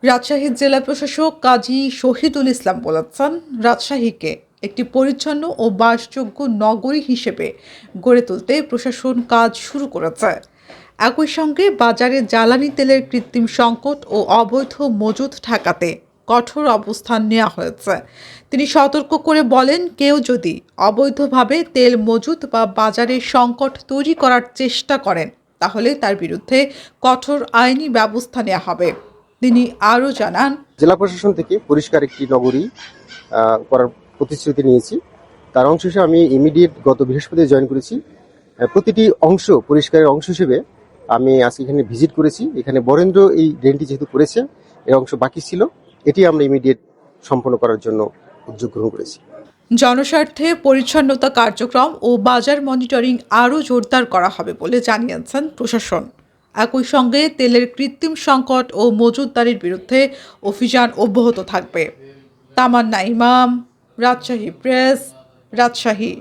রাজশাহীর জেলা প্রশাসক কাজী শহীদুল ইসলাম বলেছেন, রাজশাহীকে একটি পরিচ্ছন্ন ও বাসযোগ্য নগরী হিসেবে গড়ে তুলতে প্রশাসন কাজ শুরু করেছে। একই সঙ্গে বাজারে জ্বালানি তেলের কৃত্রিম সংকট ও অবৈধ মজুত ঠেকাতে কঠোর অবস্থান নেওয়া হয়েছে। তিনি সতর্ক করে বলেন, কেউ যদি অবৈধভাবে তেল মজুত বা বাজারে সংকট তৈরি করার চেষ্টা করেন তাহলে তার বিরুদ্ধে কঠোর আইনি ব্যবস্থা নেওয়া হবে। তিনি আরও জানান, জেলা প্রশাসন থেকে পরিষ্কার একটি নগরী করার প্রতিশ্রুতি নিয়েছি। তার অংশ হিসেবে আমি ইমিডিয়েট গত বৃহস্পতিবার জয়েন করেছি। প্রতিটি অংশ পরিষ্কারের অংশ হিসেবে আমি আজকে এখানে ভিজিট করেছি। এখানে বরেন্দ্র এই ড্রেনটি যেহেতু করেছে, এর অংশ বাকি ছিল, এটি আমরা ইমিডিয়েট সম্পন্ন করার জন্য উদ্যোগ গ্রহণ করেছি। জনস্বার্থে পরিচ্ছন্নতা কার্যক্রম ও বাজার মনিটরিং আরও জোরদার করা হবে বলে জানিয়েছেন প্রশাসন। একই সঙ্গে তেলের কৃত্রিম সংকট ও মজুতদারির বিরুদ্ধে অভিযান অব্যাহত থাকবে। তামান্না ইমাম, রাজশাহী প্রেস, রাজশাহী।